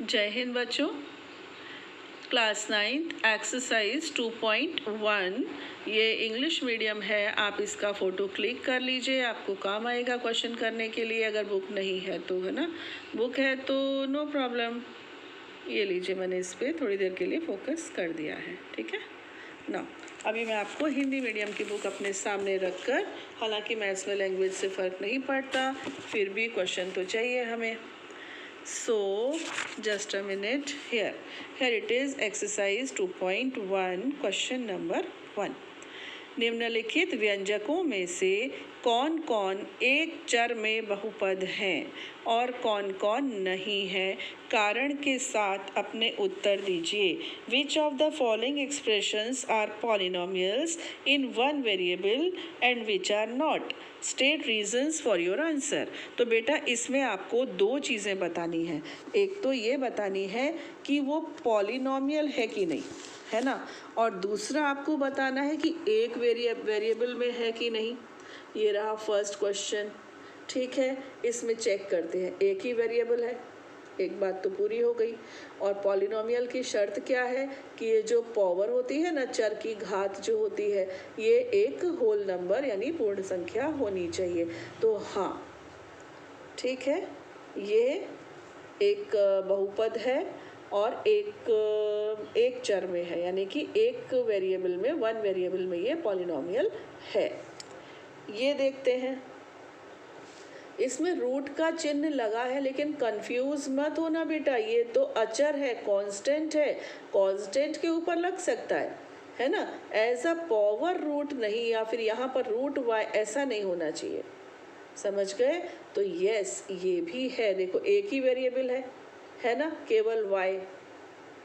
जय हिंद बच्चों। Class 9 exercise 2.1 ये इंग्लिश मीडियम है। आप इसका फ़ोटो क्लिक कर लीजिए, आपको काम आएगा क्वेश्चन करने के लिए। अगर बुक नहीं है तो, है ना, बुक है तो नो प्रॉब्लम। ये लीजिए, मैंने इस पर थोड़ी देर के लिए फोकस कर दिया है, ठीक है ना। अभी मैं आपको हिंदी मीडियम की बुक अपने सामने रखकर, हालांकि मैथ्स में लैंग्वेज से फ़र्क नहीं पड़ता, फिर भी क्वेश्चन तो चाहिए हमें। So just a minute, here it is, exercise 2.1 question number 1। निम्नलिखित व्यंजकों में से कौन कौन एक चर में बहुपद हैं और कौन कौन नहीं है, कारण के साथ अपने उत्तर दीजिए। Which of the following expressions are polynomials in one variable and which are not, state reasons for your answer. तो बेटा इसमें आपको दो चीज़ें बतानी है। एक तो ये बतानी है कि वो पॉलिनोमियल है कि नहीं, है ना, और दूसरा आपको बताना है कि एक वेरिएबल में है कि नहीं। ये रहा फर्स्ट क्वेश्चन, ठीक है। इसमें चेक करते हैं, एक ही वेरिएबल है, एक बात तो पूरी हो गई। और पॉलिनोमियल की शर्त क्या है कि ये जो पावर होती है ना, चर की घात जो होती है, ये एक होल नंबर यानी पूर्ण संख्या होनी चाहिए। तो हाँ, ठीक है, ये एक बहुपद है और एक चर में है, यानी कि एक वेरिएबल में, वन वेरिएबल में ये पॉलिनोमियल है। ये देखते हैं, इसमें रूट का चिन्ह लगा है, लेकिन कंफ्यूज मत होना बेटा, ये तो अचर है, कांस्टेंट है। कांस्टेंट के ऊपर लग सकता है ना, एज अ पावर रूट नहीं, या फिर यहाँ पर रूट वाई ऐसा नहीं होना चाहिए, समझ गए। तो यस, ये भी है, देखो एक ही वेरिएबल है ना, केवल y,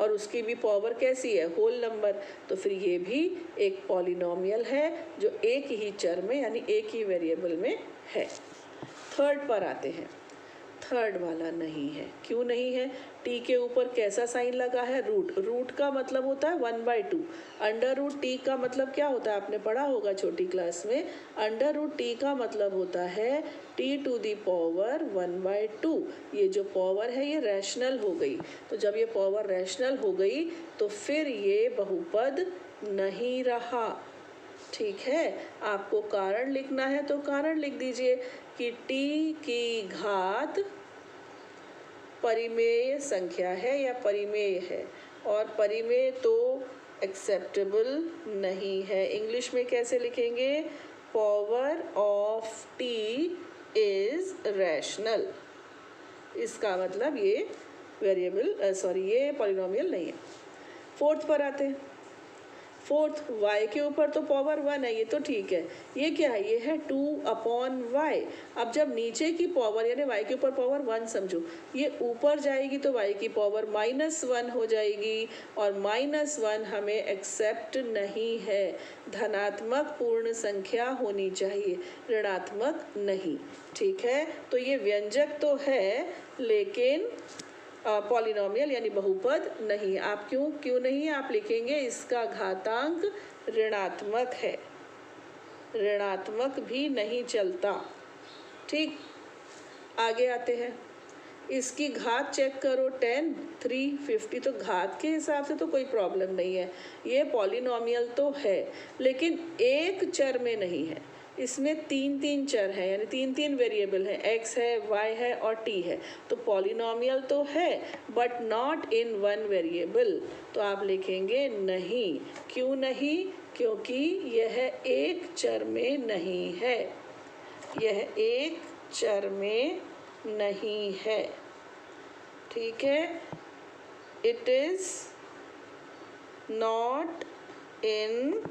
और उसकी भी पावर कैसी है, होल नंबर। तो फिर ये भी एक पॉलिनोमियल है जो एक ही चर में यानी एक ही वेरिएबल में है। थर्ड पर आते हैं, थर्ड वाला नहीं है। क्यों नहीं है? टी के ऊपर कैसा साइन लगा है, रूट। रूट का मतलब होता है 1/2। अंडर रूट टी का मतलब क्या होता है, आपने पढ़ा होगा छोटी क्लास में। अंडर रूट टी का मतलब होता है टी टू दी पावर 1/2। ये जो पावर है ये रैशनल हो गई। तो जब ये पावर रैशनल हो गई तो फिर ये बहुपद नहीं रहा, ठीक है। आपको कारण लिखना है तो कारण लिख दीजिए कि टी की घात परिमेय संख्या है या परिमेय है, और परिमेय तो एक्सेप्टेबल नहीं है। इंग्लिश में कैसे लिखेंगे, power of T is rational. इसका मतलब ये ये पॉलिनोमियल नहीं है। फोर्थ पर आते हैं। फोर्थ, y के ऊपर तो पावर 1 है, ये तो ठीक है। ये क्या है, ये है 2/y। अब जब नीचे की पावर यानी y के ऊपर पावर 1 समझो, ये ऊपर जाएगी तो y की पावर -1 हो जाएगी, और -1 हमें एक्सेप्ट नहीं है। धनात्मक पूर्ण संख्या होनी चाहिए, ऋणात्मक नहीं, ठीक है। तो ये व्यंजक तो है लेकिन पॉलिनोमियल यानी बहुपद नहीं। आप क्यों नहीं, आप लिखेंगे इसका घातांक ऋणात्मक है, ऋणात्मक भी नहीं चलता, ठीक। आगे आते हैं, इसकी घात चेक करो, 10, 3, 50, तो घात के हिसाब से तो कोई प्रॉब्लम नहीं है। ये पॉलिनोमियल तो है लेकिन एक चर में नहीं है, इसमें 3 चर हैं, यानी 3 वेरिएबल हैं, x है, y है और t है। तो पॉलिनोमियल तो है but not in one variable. तो आप लिखेंगे नहीं। क्यों नहीं? क्योंकि यह एक चर में नहीं है, यह एक चर में नहीं है, ठीक है। It is not in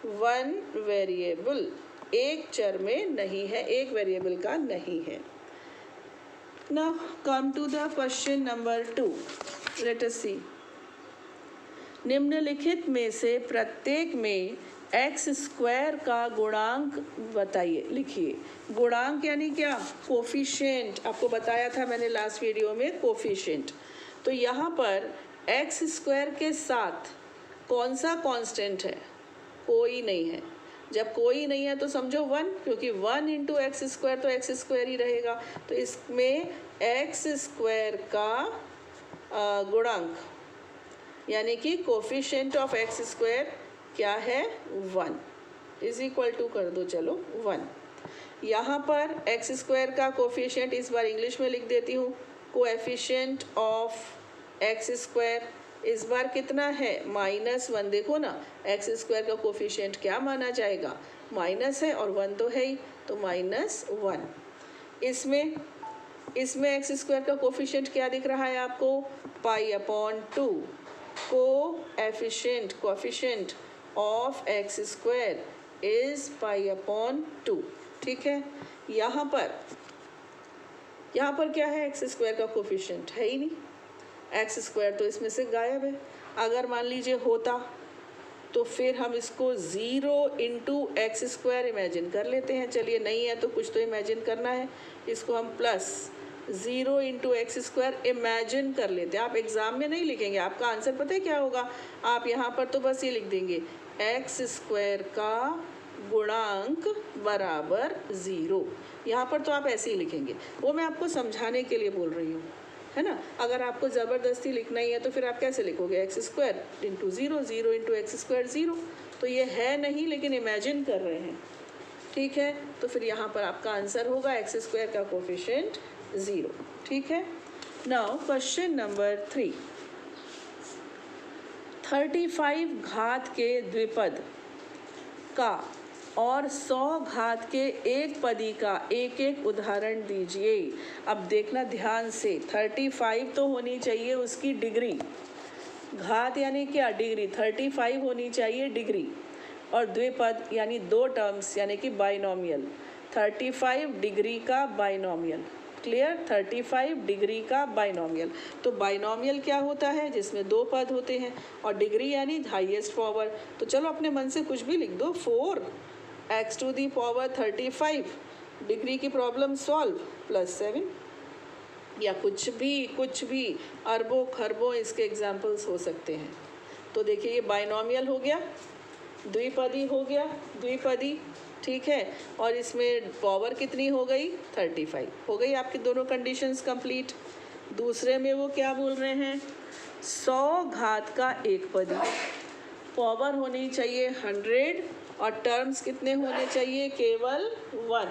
one variable, एक चर में नहीं है, एक वेरिएबल का नहीं है। Now come to the question number 2। Let us see. निम्नलिखित में से प्रत्येक में x² का गुणांक बताइए, लिखिए। गुणांक यानी क्या, कोफिशिएंट। आपको बताया था मैंने लास्ट वीडियो में कोफिशिएंट। तो यहाँ पर x² के साथ कौन सा कांस्टेंट है, कोई नहीं है। जब कोई नहीं है तो समझो 1, क्योंकि 1 × x² तो x² ही रहेगा। तो इसमें x² का गुणांक यानी कि कोफिशिएंट ऑफ एक्स स्क्वायर क्या है 1 इज इक्वल टू कर दो चलो 1। यहाँ पर एक्स स्क्वायर का कोफिशिएंट इस बार इंग्लिश में लिख देती हूँ, कोएफिशिएंट ऑफ एक्स स्क्वायर इस बार कितना है -1। देखो ना एक्स स्क्वायर का कोफिशिएंट क्या माना जाएगा, माइनस है और 1 तो है ही, तो -1। इसमें एक्स स्क्वायर का कोफिशिएंट क्या दिख रहा है आपको, π/2। Coefficient of x square is π/2। ठीक है, यहाँ पर क्या है, एक्स स्क्वायर का कोफिशिएंट है ही नहीं, एक्स स्क्वायर तो इसमें से गायब है। अगर मान लीजिए होता तो फिर हम इसको 0 × एक्स स्क्वायर इमेजिन कर लेते हैं। चलिए नहीं है तो कुछ तो इमेजिन करना है, इसको हम +0 × एक्स स्क्वायर इमेजिन कर लेते हैं। आप एग्ज़ाम में नहीं लिखेंगे, आपका आंसर पता है क्या होगा, आप यहाँ पर तो बस ये लिख देंगे एक्स स्क्वायर का गुणांक बराबर 0। यहाँ पर तो आप ऐसे ही लिखेंगे, वो मैं आपको समझाने के लिए बोल रही हूँ, है ना। अगर आपको ज़बरदस्ती लिखना ही है तो फिर आप कैसे लिखोगे, एक्स स्क्वायर × 0, 0 × एक्स स्क्वायर 0। तो ये है नहीं लेकिन इमेजिन कर रहे हैं, ठीक है। तो फिर यहाँ पर आपका आंसर होगा एक्स स्क्वायर का कोफिशिएंट 0। ठीक है। नाउ क्वेश्चन नंबर 3, 35 घात के द्विपद का और 100 घात के एक पदी का एक एक उदाहरण दीजिए। अब देखना ध्यान से, 35 तो होनी चाहिए उसकी डिग्री, घात यानी क्या डिग्री, 35 होनी चाहिए डिग्री, और द्विपद यानी 2 टर्म्स यानी कि बाइनोमियल, 35 डिग्री का बाइनोमियल। क्लियर, 35 डिग्री का बाइनोमियल। तो बाइनोमियल क्या होता है, जिसमें 2 पद होते हैं, और डिग्री यानी हाईएस्ट पावर। तो चलो अपने मन से कुछ भी लिख दो, 4x⁻³ 35 डिग्री की प्रॉब्लम सॉल्व +7, या कुछ भी अरबों खरबों इसके एग्जाम्पल्स हो सकते हैं। तो देखिए ये बाइनोमियल हो गया, द्विपदी हो गया, द्विपदी, ठीक है, और इसमें पावर कितनी हो गई 35 हो गई। आपकी दोनों कंडीशंस कंप्लीट। दूसरे में वो क्या बोल रहे हैं, 100 घात का एक पदी, पावर होनी चाहिए 100 और टर्म्स कितने होने चाहिए, केवल 1,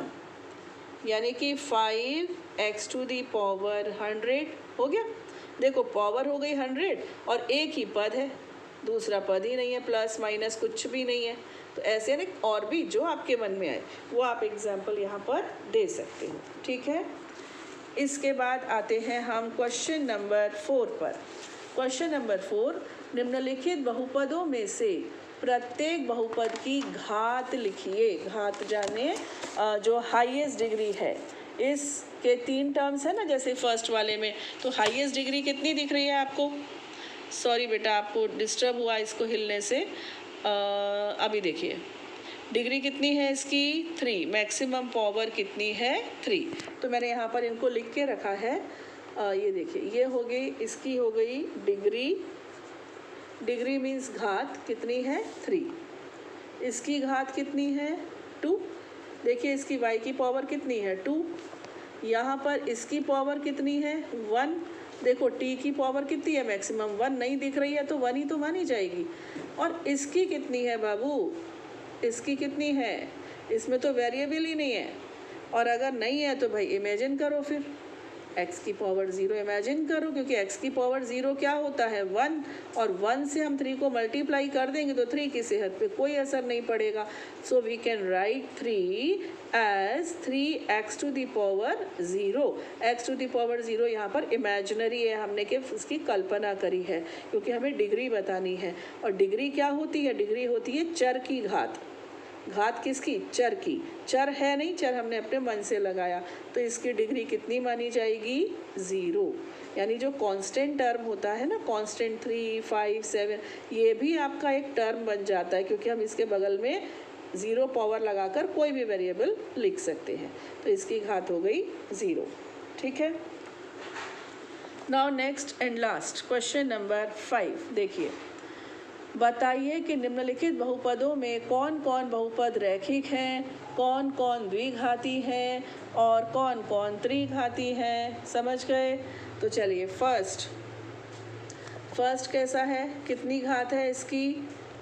यानी कि 5x⁻100 हो गया। देखो पावर हो गई 100 और एक ही पद है, दूसरा पद ही नहीं है, प्लस माइनस कुछ भी नहीं है। तो ऐसे ना और भी जो आपके मन में आए वो आप एग्जाम्पल यहाँ पर दे सकते हो। ठीक है, इसके बाद आते हैं हम क्वेश्चन नंबर 4 पर। क्वेश्चन नंबर 4, निम्नलिखित बहुपदों में से प्रत्येक बहुपद की घात लिखिए। घात जाने जो हाईएस्ट डिग्री है, इसके 3 टर्म्स है ना, जैसे फर्स्ट वाले में, तो हाईएस्ट डिग्री कितनी दिख रही है आपको, सॉरी बेटा आपको डिस्टर्ब हुआ इसको हिलने से, अभी देखिए डिग्री कितनी है इसकी 3, मैक्सिमम पावर कितनी है 3। तो मैंने यहाँ पर इनको लिख के रखा है, ये देखिए ये हो गई, इसकी हो गई डिग्री, डिग्री मीन्स घात कितनी है 3, इसकी घात कितनी है 2, देखिए इसकी y की पावर कितनी है 2, यहाँ पर इसकी पावर कितनी है 1, देखो t की पावर कितनी है मैक्सिमम 1 नहीं दिख रही है तो 1 ही तो मानी जाएगी। और इसकी कितनी है बाबू, इसकी कितनी है, इसमें तो वेरिएबल ही नहीं है, और अगर नहीं है तो भाई इमेजिन करो, फिर x की पावर 0 इमेजिन करो, क्योंकि x की पावर 0 क्या होता है 1, और 1 से हम 3 को मल्टीप्लाई कर देंगे तो 3 की सेहत पे कोई असर नहीं पड़ेगा। So we can write 3 as 3x⁻0। x⁻0 यहाँ पर इमेजिनरी है, हमने कि उसकी कल्पना करी है, क्योंकि हमें डिग्री बतानी है, और डिग्री क्या होती है, डिग्री होती है चर की घात। घात किसकी, चर की, चर है नहीं, चर हमने अपने मन से लगाया, तो इसकी डिग्री कितनी मानी जाएगी 0। यानी जो कांस्टेंट टर्म होता है ना, कांस्टेंट 3, 5, 7, ये भी आपका एक टर्म बन जाता है, क्योंकि हम इसके बगल में 0 पावर लगाकर कोई भी वेरिएबल लिख सकते हैं। तो इसकी घात हो गई 0। ठीक है, now next and last question number 5 देखिए, बताइए कि निम्नलिखित बहुपदों में कौन कौन बहुपद रैखिक हैं, कौन कौन द्विघाती हैं और कौन कौन त्रिघाती हैं। समझ गए? तो चलिए फर्स्ट फर्स्ट कैसा है, कितनी घात है इसकी,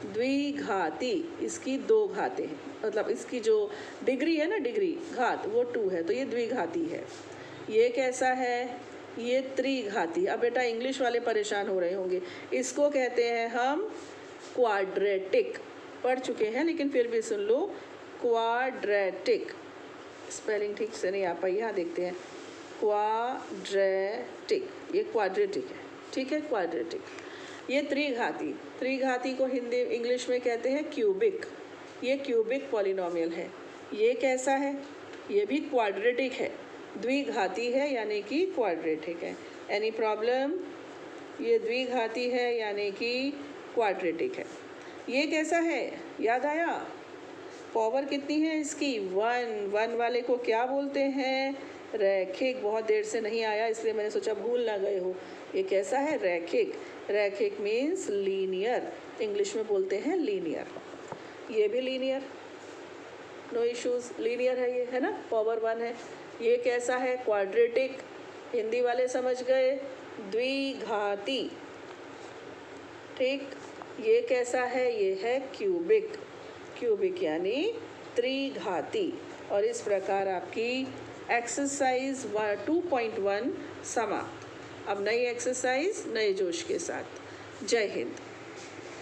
द्विघाती, इसकी 2 घातें हैं, मतलब इसकी जो डिग्री है ना, डिग्री घात वो 2 है, तो ये द्विघाती है। ये कैसा है, ये त्रिघाती। अब बेटा इंग्लिश वाले परेशान हो रहे होंगे, इसको कहते हैं हम क्वाड्रेटिक। पढ़ चुके हैं लेकिन फिर भी सुन लो, क्वाड्रेटिक। स्पेलिंग ठीक से नहीं आ पाई, यहाँ देखते हैं, क्वाड्रेटिक, ये क्वाड्रेटिक है, ठीक है, क्वाड्रेटिक। ये त्रिघाती, त्रिघाती को हिंदी इंग्लिश में कहते हैं क्यूबिक, ये क्यूबिक पॉलिनोमियल है। ये कैसा है, ये भी क्वाड्रेटिक है, द्विघाती है यानी कि क्वाड्रेटिक है। एनी प्रॉब्लम, ये द्विघाती है यानी कि क्वाड्रेटिक है। ये कैसा है, याद आया, पावर कितनी है इसकी, 1, 1 वाले को क्या बोलते हैं, रैखिक। बहुत देर से नहीं आया इसलिए मैंने सोचा भूल ना गए हो। ये कैसा है, रैखिक, रैखिक मीन्स लीनियर, इंग्लिश में बोलते हैं लीनियर। ये भी लीनियर, नो इश्यूज, लीनियर है ये, है ना, पावर 1 है। ये कैसा है, क्वाड्रेटिक, हिंदी वाले समझ गए, द्विघाती, ठीक। ये कैसा है, ये है क्यूबिक, क्यूबिक यानी त्रिघाती। और इस प्रकार आपकी एक्सरसाइज 2.1 समाप्त। अब नई एक्सरसाइज नए जोश के साथ। जय हिंद।